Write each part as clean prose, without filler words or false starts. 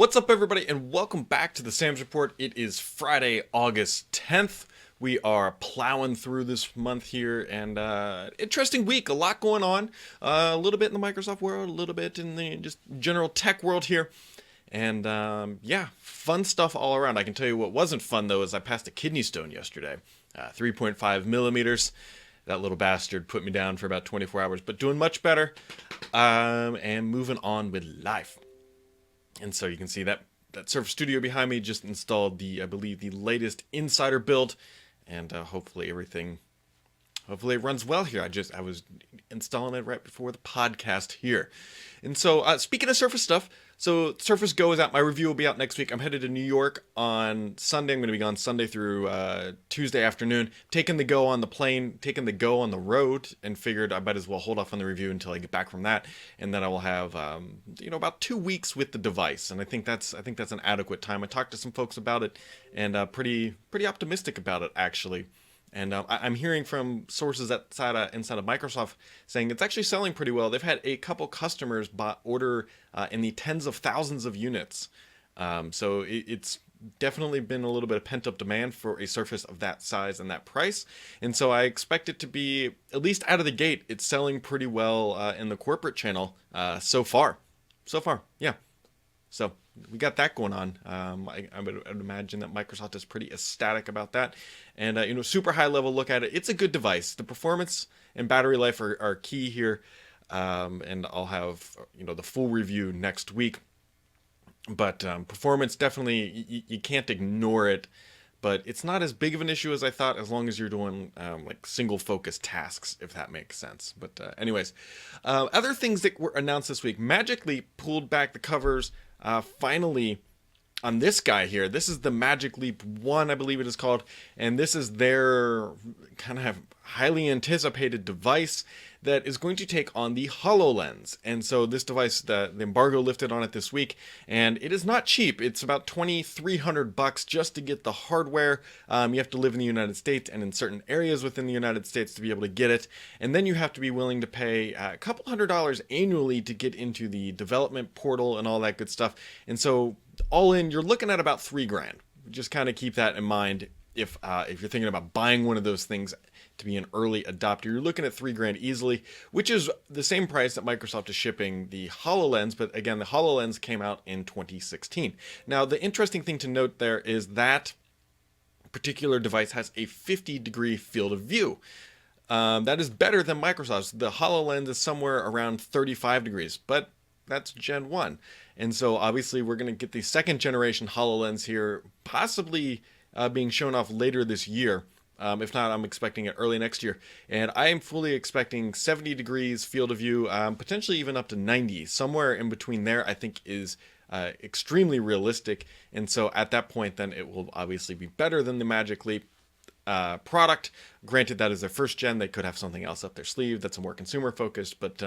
What's up, everybody, and welcome back to the Sam's Report. It is Friday, August 10th. We are plowing through this month here, and interesting week. A lot going on. A little bit in the Microsoft world, a little bit in the just general tech world here. And yeah, fun stuff all around. I can tell you what wasn't fun, though, is I passed a kidney stone yesterday. 3.5 millimeters. That little bastard put me down for about 24 hours, but doing much better and moving on with life. And so you can see that Surface Studio behind me just installed I believe, the latest Insider build, and hopefully it runs well here. I was installing it right before the podcast here. And so speaking of Surface stuff, so Surface Go is out. My review will be out next week. I'm headed to New York on Sunday. I'm going to be gone Sunday through Tuesday afternoon. Taking the Go on the plane, taking the Go on the road, and figured I might as well hold off on the review until I get back from that. And then I will have about 2 weeks with the device. And I think that's an adequate time. I talked to some folks about it, and pretty optimistic about it, actually. And I'm hearing from sources inside of Microsoft saying it's actually selling pretty well. They've had a couple customers order in the tens of thousands of units. So it's definitely been a little bit of pent-up demand for a Surface of that size and that price. And so I expect it to be, at least out of the gate, it's selling pretty well in the corporate channel so far. Yeah. So we got that going on. I would imagine that Microsoft is pretty ecstatic about that. And, super high level look at it. It's a good device. The performance and battery life are key here. And I'll have, the full review next week. But performance, definitely, you can't ignore it. But it's not as big of an issue as I thought, as long as you're doing single focus tasks, if that makes sense. But anyways, other things that were announced this week. Magic Leap pulled back the covers finally on this guy here. This is the Magic Leap 1, I believe it is called, and this is their kind of highly anticipated device that is going to take on the HoloLens. And so this device, the embargo lifted on it this week, and it is not cheap. It's about $2,300 just to get the hardware. You have to live in the United States and in certain areas within the United States to be able to get it, and then you have to be willing to pay a couple $100 annually to get into the development portal and all that good stuff. And so all in, you're looking at about $3,000. Just kind of keep that in mind if you're thinking about buying one of those things to be an early adopter. You're looking at $3,000 easily, which is the same price that Microsoft is shipping the HoloLens. But again, the HoloLens came out in 2016. Now, the interesting thing to note there is that particular device has a 50-degree field of view. That is better than Microsoft's. The HoloLens is somewhere around 35 degrees, but that's Gen 1. And so obviously we're going to get the second generation HoloLens here, possibly being shown off later this year. If not, I'm expecting it early next year. And I am fully expecting 70 degrees field of view, potentially even up to 90. Somewhere in between there, I think, is extremely realistic. And so at that point, then it will obviously be better than the Magic Leap product. Granted, that is their first gen. They could have something else up their sleeve that's more consumer focused. But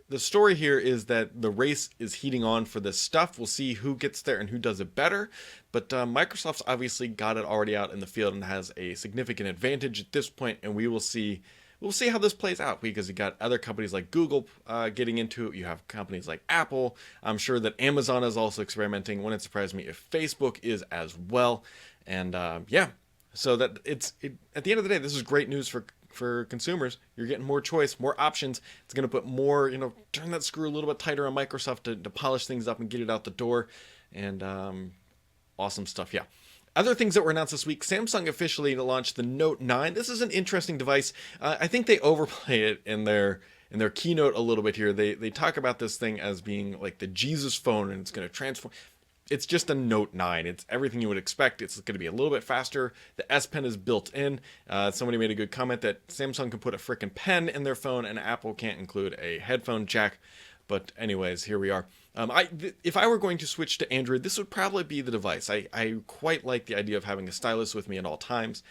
the story here is that the race is heating on for this stuff. We'll see who gets there and who does it better. But Microsoft's obviously got it already out in the field and has a significant advantage at this point. And we will see. We'll see how this plays out, because you got other companies like Google getting into it. You have companies like Apple. I'm sure that Amazon is also experimenting. Wouldn't surprise me if Facebook is as well. And yeah, so that at the end of the day, this is great news for consumers. You're getting more choice, more options. It's going to put more, turn that screw a little bit tighter on Microsoft to polish things up and get it out the door. And awesome stuff. Yeah. Other things that were announced this week: Samsung officially launched the Note 9. This is an interesting device. I think they overplay it in their keynote a little bit here. They talk about this thing as being like the Jesus phone, and it's going to transform. It's just a Note 9. It's everything you would expect. It's going to be a little bit faster. The S Pen is built in. Somebody made a good comment that Samsung can put a frickin' pen in their phone, and Apple can't include a headphone jack. But anyways, here we are. If I were going to switch to Android, this would probably be the device. I quite like the idea of having a stylus with me at all times.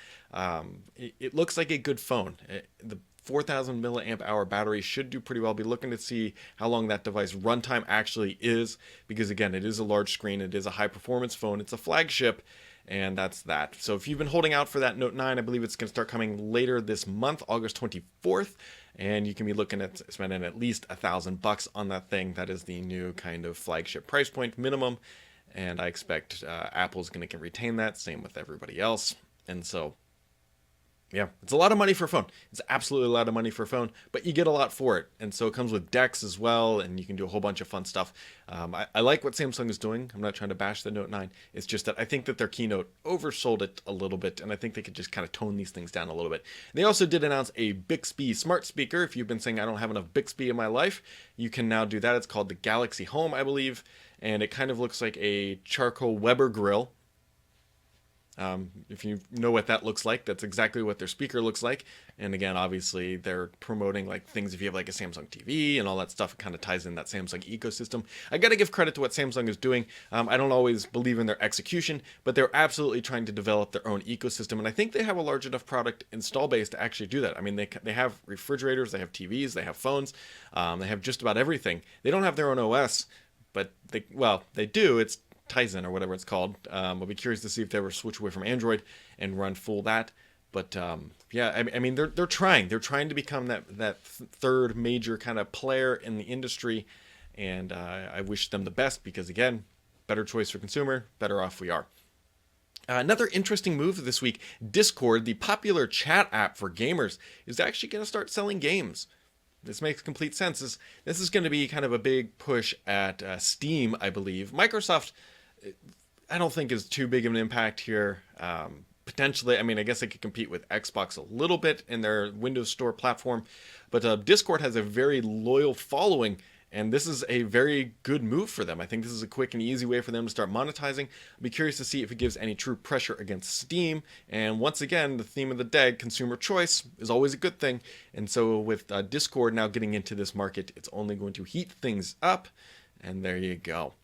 It looks like a good phone. The 4,000 milliamp hour battery should do pretty well. Be looking to see how long that device runtime actually is, because again, it is a large screen. It is a high performance phone. It's a flagship. and that's that. So if you've been holding out for that Note 9, I believe it's going to start coming later this month, August 24th, and you can be looking at spending at least $1,000 on that thing. That is the new kind of flagship price point minimum, and I expect Apple's going to retain that, same with everybody else. And so yeah, it's a lot of money for a phone. It's absolutely a lot of money for a phone, but you get a lot for it. And so it comes with decks as well, and you can do a whole bunch of fun stuff. I like what Samsung is doing. I'm not trying to bash the Note 9. It's just that I think that their keynote oversold it a little bit, and I think they could just kind of tone these things down a little bit. They also did announce a Bixby smart speaker. If you've been saying I don't have enough Bixby in my life, you can now do that. It's called the Galaxy Home, I believe, and it kind of looks like a charcoal Weber grill. If you know what that looks like, that's exactly what their speaker looks like. And again, obviously, they're promoting like things if you have like a Samsung TV and all that stuff. It kind of ties in that Samsung ecosystem. I got to give credit to what Samsung is doing. I don't always believe in their execution, but they're absolutely trying to develop their own ecosystem. And I think they have a large enough product install base to actually do that. I mean, they have refrigerators, they have TVs, they have phones, they have just about everything. They don't have their own OS, but they do. It's Tizen or whatever it's called. I'll be curious to see if they ever switch away from Android and run full that. But yeah, I mean they're trying. They're trying to become that third major kind of player in the industry, and I wish them the best because again, better choice for consumer, better off we are. Another interesting move this week: Discord, the popular chat app for gamers, is actually going to start selling games. This makes complete sense. This is going to be kind of a big push at Steam, I believe. Microsoft, I don't think is too big of an impact here. Potentially, I mean, I guess they could compete with Xbox a little bit in their Windows Store platform, but Discord has a very loyal following, and this is a very good move for them. I think this is a quick and easy way for them to start monetizing. I'll be curious to see if it gives any true pressure against Steam. And once again, the theme of the day, consumer choice, is always a good thing. And so with Discord now getting into this market, it's only going to heat things up. And there you go.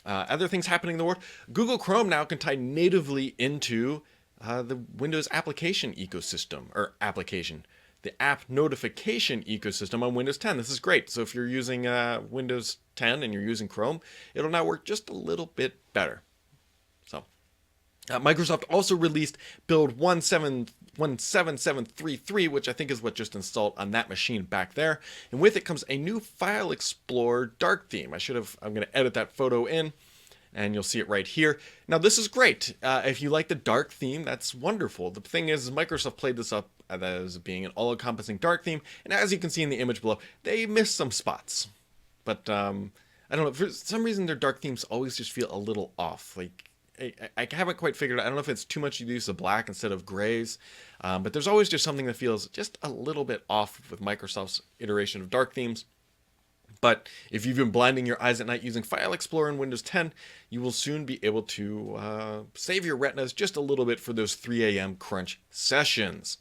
Other things happening in the world. Google Chrome now can tie natively into the Windows application ecosystem, or application. The app notification ecosystem on Windows 10. This is great. So if you're using Windows 10 and you're using Chrome, it'll now work just a little bit better. So Microsoft also released build 17733, which I think is what just installed on that machine back there. And with it comes a new File Explorer dark theme. I'm going to edit that photo in, and you'll see it right here. Now, this is great. If you like the dark theme, that's wonderful. The thing is, Microsoft played this up as being an all-encompassing dark theme, and as you can see in the image below, they missed some spots. But I don't know, for some reason their dark themes always just feel a little off. Like, I haven't quite figured out, I don't know if it's too much use of black instead of grays, but there's always just something that feels just a little bit off with Microsoft's iteration of dark themes. But if you've been blinding your eyes at night using File Explorer in Windows 10, you will soon be able to save your retinas just a little bit for those 3 a.m. crunch sessions.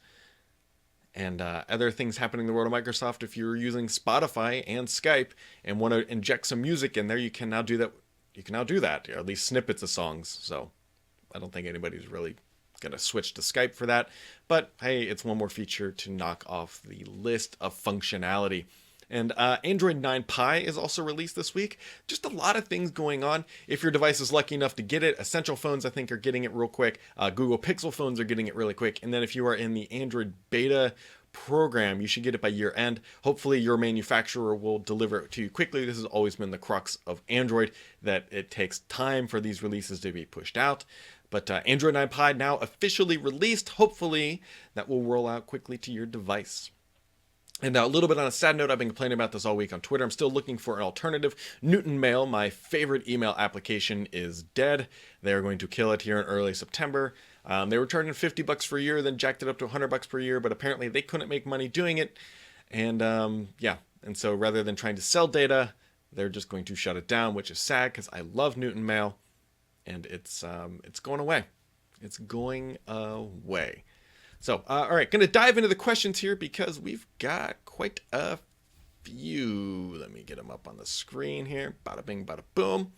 And other things happening in the world of Microsoft, if you're using Spotify and Skype and want to inject some music in there, you can now do that. You can now do that, or at least snippets of songs. So I don't think anybody's really going to switch to Skype for that. But hey, it's one more feature to knock off the list of functionality. And Android 9 Pie is also released this week. Just a lot of things going on. If your device is lucky enough to get it, Essential phones, I think, are getting it real quick. Google Pixel phones are getting it really quick. And then if you are in the Android beta program, you should get it by year end. Hopefully your manufacturer will deliver it to you quickly. This has always been the crux of Android, that it takes time for these releases to be pushed out. But Android 9 Pie now officially released. Hopefully that will roll out quickly to your device. And a little bit on a sad note, I've been complaining about this all week on Twitter. I'm still looking for an alternative. Newton Mail, my favorite email application, is dead. They're going to kill it here in early September. They were charging $50 per year, then jacked it up to $100 per year, but apparently they couldn't make money doing it. And yeah, and so rather than trying to sell data, they're just going to shut it down, which is sad because I love Newton Mail, and it's going away. It's going away. So, all right, going to dive into the questions here because we've got quite a few. Let me get them up on the screen here. Bada bing, bada boom.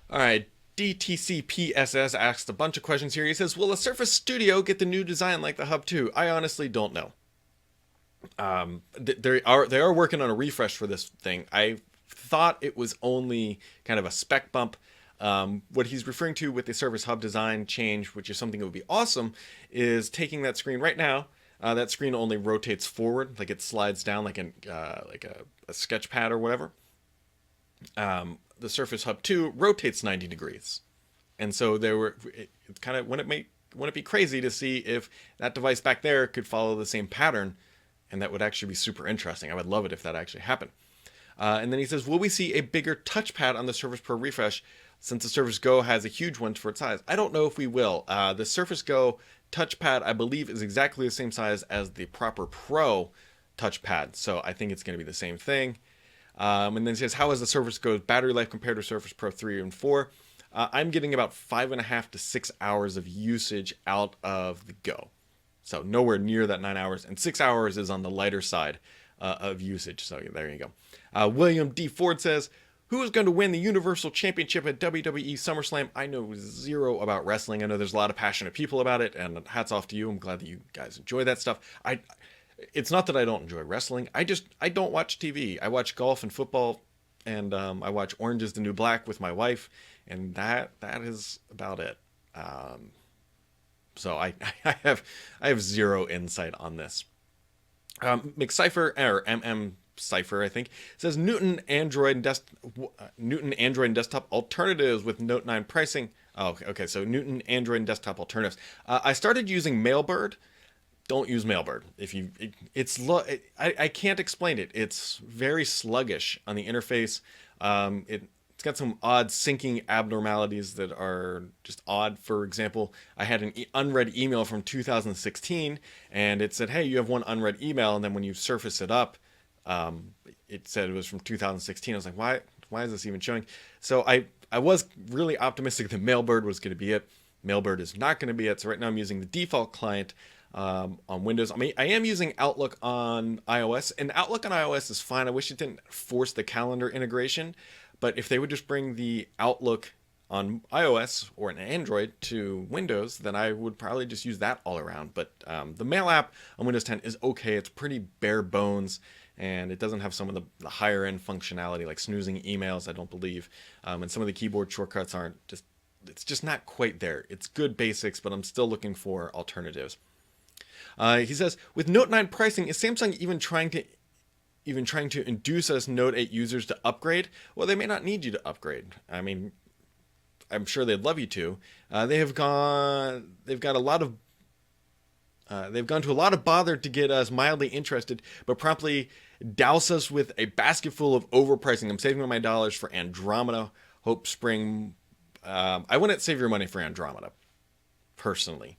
All right, DTCPSS asked a bunch of questions here. He says, will the Surface Studio get the new design like the Hub 2? I honestly don't know. They are working on a refresh for this thing. I thought it was only kind of a spec bump. What he's referring to with the Surface Hub design change, which is something that would be awesome, is taking that screen right now. That screen only rotates forward, like it slides down like a sketch pad or whatever. The Surface Hub 2 rotates 90 degrees. And so it's kind of, wouldn't it be crazy to see if that device back there could follow the same pattern? And that would actually be super interesting. I would love it if that actually happened. And then he says, will we see a bigger touchpad on the Surface Pro refresh since the Surface Go has a huge one for its size? I don't know if we will. The Surface Go touchpad, I believe, is exactly the same size as the proper Pro touchpad. So I think it's going to be the same thing. And then he says, how is the Surface Go's battery life compared to Surface Pro 3 and 4? I'm getting about 5.5 to 6 hours of usage out of the Go. So nowhere near that 9 hours. And 6 hours is on the lighter side of usage. So there you go. William D. Ford says, who is going to win the Universal Championship at WWE SummerSlam? I know zero about wrestling. I know there's a lot of passionate people about it, and hats off to you. I'm glad that you guys enjoy that stuff. It's not that I don't enjoy wrestling. I don't watch TV. I watch golf and football, and I watch Orange is the New Black with my wife, and that is about it. So I have zero insight on this. McCipher, or MM Cypher, I think, says Newton Android and desktop alternatives with Note 9 pricing. Oh, okay. So Newton Android and desktop alternatives. I started using Mailbird. Don't use Mailbird. I can't explain it. It's very sluggish on the interface. It's got some odd syncing abnormalities that are just odd. For example, I had an unread email from 2016, and it said, hey, you have one unread email, and then when you surface it up, it said it was from 2016. I was like, why is this even showing? So I was really optimistic that Mailbird was going to be it. Mailbird is not going to be it. So right now I'm using the default client on Windows. I mean, I am using Outlook on iOS, and Outlook on iOS is fine. I wish it didn't force the calendar integration, but if they would just bring the Outlook on iOS or an Android to Windows, then I would probably just use that all around. But the Mail app on Windows 10 is okay. It's pretty bare bones, and it doesn't have some of the higher end functionality like snoozing emails, I don't believe. And some of the keyboard shortcuts it's just not quite there. It's good basics, but I'm still looking for alternatives. He says, with Note 9 pricing, is Samsung even trying to induce us Note 8 users to upgrade? Well, they may not need you to upgrade. I mean, I'm sure they'd love you to. They've gone to a lot of bother to get us mildly interested, but promptly douse us with a basket full of overpricing. I'm saving my dollars for Andromeda. Hope spring. I wouldn't save your money for Andromeda, personally.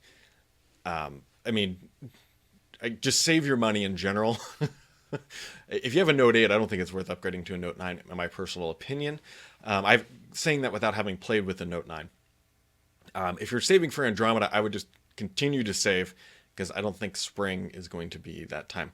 I mean, I just save your money in general. If you have a Note 8, I don't think it's worth upgrading to a Note 9, in my personal opinion. I'm saying that without having played with the Note 9. If you're saving for Andromeda, I would just continue to save, because I don't think spring is going to be that time.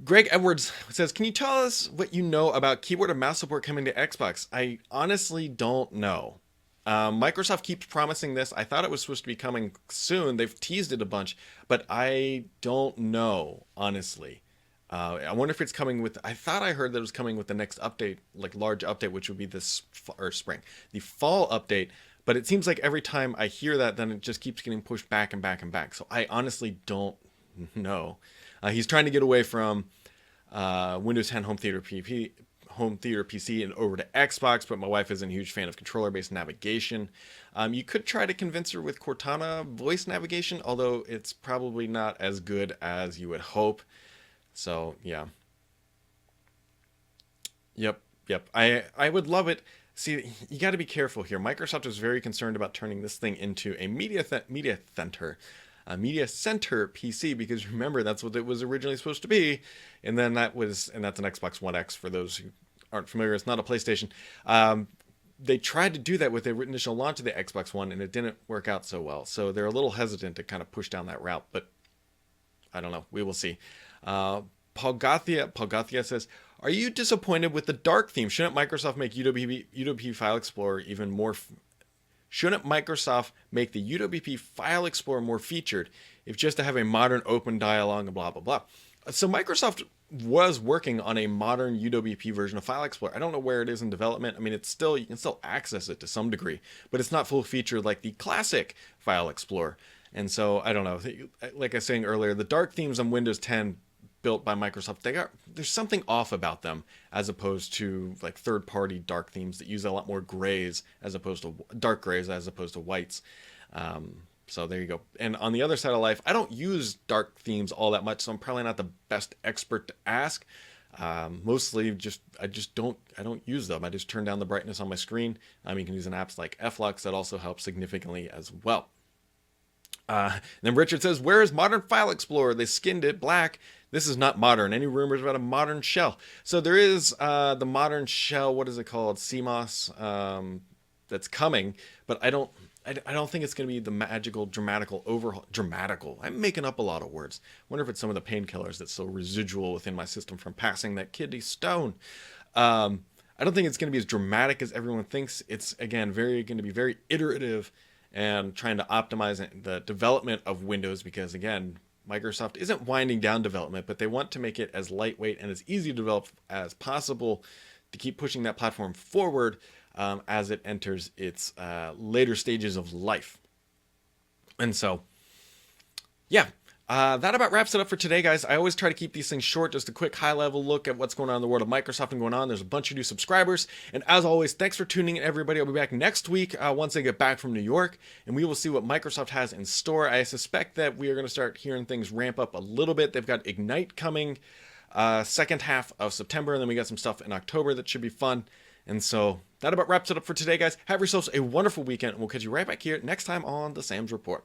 Greg Edwards says, can you tell us what you know about keyboard and mouse support coming to Xbox? I honestly don't know. Microsoft keeps promising this. I thought it was supposed to be coming soon. They've teased it a bunch, but I don't know, honestly. I wonder if it's coming with, I thought I heard that it was coming with the next update, like large update, which would be this spring, the fall update. But it seems like every time I hear that, then it just keeps getting pushed back and back and back. So I honestly don't know. He's trying to get away from Windows 10 Home Theater PC and over to Xbox, but my wife isn't a huge fan of controller-based navigation. You could try to convince her with Cortana voice navigation, although it's probably not as good as you would hope. So, yeah. Yep. I would love it. See, you got to be careful here. Microsoft is very concerned about turning this thing into a media center PC, because remember, that's what it was originally supposed to be, and that's an Xbox One X for those who aren't familiar. It's not a PlayStation. They tried to do that with the initial launch of the Xbox One, and it didn't work out so well. So they're a little hesitant to kind of push down that route, but I don't know. We will see. Paul Gathia says, are you disappointed with the dark theme? Shouldn't Microsoft make UWP File Explorer even more... Shouldn't Microsoft make the UWP File Explorer more featured, if just to have a modern open dialogue and blah, blah, blah? So Microsoft was working on a modern UWP version of File Explorer. I don't know where it is in development. I mean, it's still, you can still access it to some degree, but it's not full featured like the classic File Explorer. And so I don't know. Like I was saying earlier, the dark themes on Windows 10 built by Microsoft, there's something off about them as opposed to like third-party dark themes that use a lot more grays as opposed to dark grays as opposed to whites. So there you go. And on the other side of life, I don't use dark themes all that much, so I'm probably not the best expert to ask. Mostly I don't use them. I just turn down the brightness on my screen. You can use an apps like Flux that also helps significantly as well. Then Richard says, where is Modern File Explorer? They skinned it black. This is not modern. Any rumors about a modern shell? So there is the modern shell, what is it called? CMOS, that's coming, but I don't think it's going to be the magical, dramatical overhaul. Dramatical. I'm making up a lot of words. Wonder if it's some of the painkillers that's still residual within my system from passing that kidney stone. I don't think it's going to be as dramatic as everyone thinks. It's, again, going to be very iterative and trying to optimize the development of Windows because, again, Microsoft isn't winding down development, but they want to make it as lightweight and as easy to develop as possible to keep pushing that platform forward as it enters its later stages of life. And so, yeah, that about wraps it up for today, guys. I always try to keep these things short, just a quick high-level look at what's going on in the world of Microsoft and going on. There's a bunch of new subscribers. And as always, thanks for tuning in, everybody. I'll be back next week once I get back from New York, and we will see what Microsoft has in store. I suspect that we are going to start hearing things ramp up a little bit. They've got Ignite coming second half of September, and then we got some stuff in October that should be fun. And so that about wraps it up for today, guys. Have yourselves a wonderful weekend, and we'll catch you right back here next time on The Sam's Report.